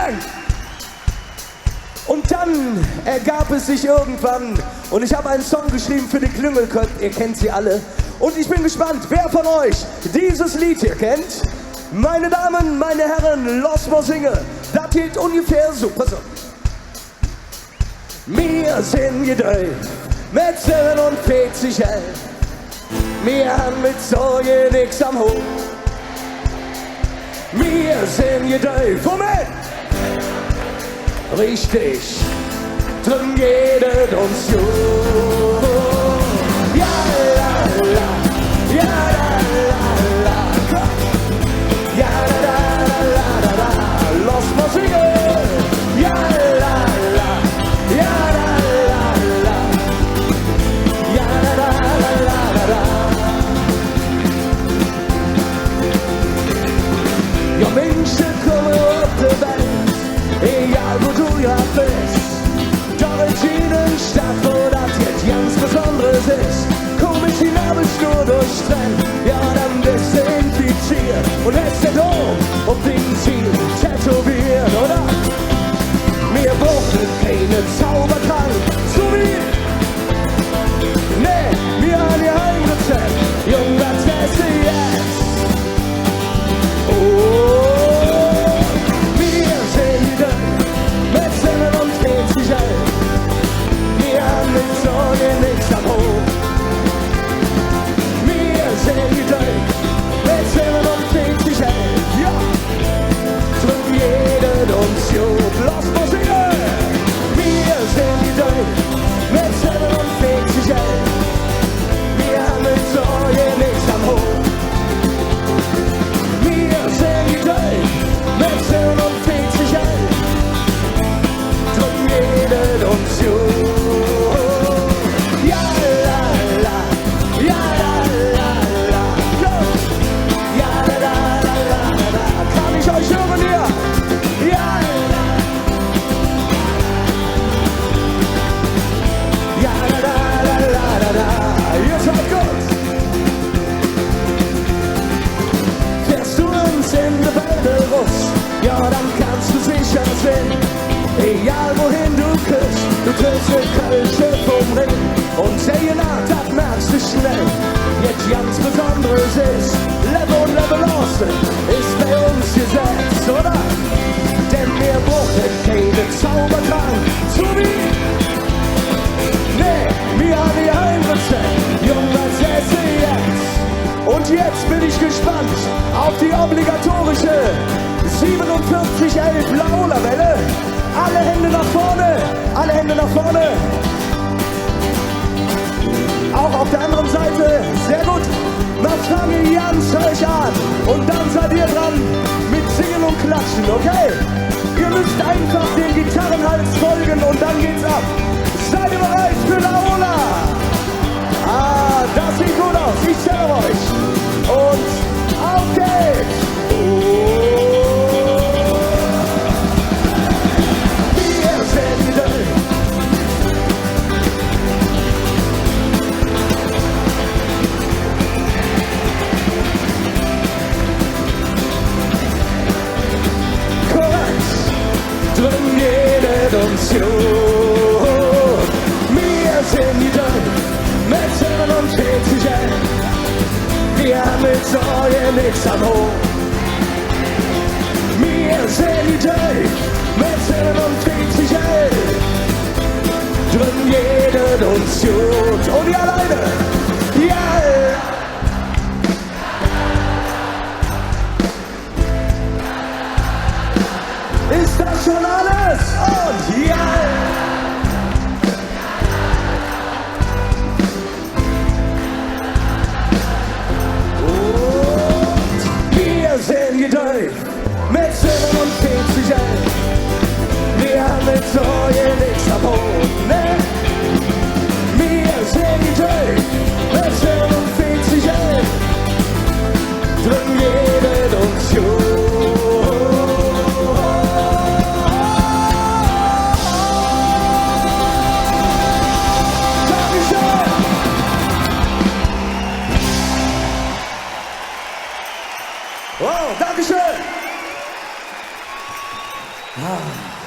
Dank. Und dann ergab es sich irgendwann, und ich habe einen Song geschrieben für die Klüngelköpp, ihr kennt sie alle. Und ich bin gespannt, wer von euch dieses Lied hier kennt. Meine Damen, meine Herren, lass mal singen. Das geht ungefähr so, pass auf. Wir sind Jedäuf, mit 47 Jahren. Wir haben mit Sorge nix am Hof. Wir sind Jedäuf, Moment! Richtig, drum geht es uns so. Ja, la, la, ja, la, la, la, ja, la, la, la, la, lass mal singen. Ja, la, la, ja, la, la, la, ja, la, la, la, la, ja, Menschen kommen auf der Welt. Egal wo du ja bist, doch in jedem Stadt, wo das jetzt ganz Besonderes ist, komm ich die Nabelschnur durchtrennen, ja dann bist du infiziert und lässt den Dom auf den Ziel tätowieren, oder? Wir brauchen keine Zaubertrank, zu wie? Nee, wir haben ihr Heimrezept, Jung, das esse jetzt. Oh. Wir haben mit Sorge nichts am Hof. Wir sind Jedäuf, mit 47 Jahren. Ja, drum jeder uns gut, lass mal singen. Wir sind Jedäuf, mit 47 Jahren. Wir haben mit Sorge nichts am Hof. Wir sind Jedäuf, mit 47 Jahren. Drum jeder uns gut. Ja, dann kannst du sicher sehen, egal wohin du küsst, du kriegst eine Kölsche vom Ring. Und sehen nach, das merkst du schnell. Jetzt ganz Besonderes ist, Level und Level Austin ist bei uns Gesetz, oder? Denn wir brauchen keine Zaubertrank, so wie? Nee, wir haben die Heimrezept, Jung, das esse jetzt. Und jetzt bin ich gespannt auf die obligatorische 4711 Laola-Welle. Alle Hände nach vorne, alle Hände nach vorne. Auch auf der anderen Seite, sehr gut. Dann fange ich ganz euch an und dann seid ihr dran mit Singen und Klatschen, okay? Ihr müsst einfach dem Gitarrenhals folgen und dann geht's ab. Seid ihr bereit für Laola? Ah, das sieht gut aus, ich zähle euch. Und auf geht's! Wir sind Jedäuf. Korrekt, drum geht uns gut. Wir sind Jedäuf, mit 47 Jahren. Wir haben mit Sorge nichts am Hof. Wir sind Jedäuf, mit 47 Jahren. Drum geht uns gut. Und ihr alleine, ja! Ist das schon alles? Und ja! Jedäuf, mit 47 Jahren. Wir haben mit Sorge nichts am Boden, ne? Wir sind Jedäuf, mit 47 Jahren. Drum geht uns gut. Ah.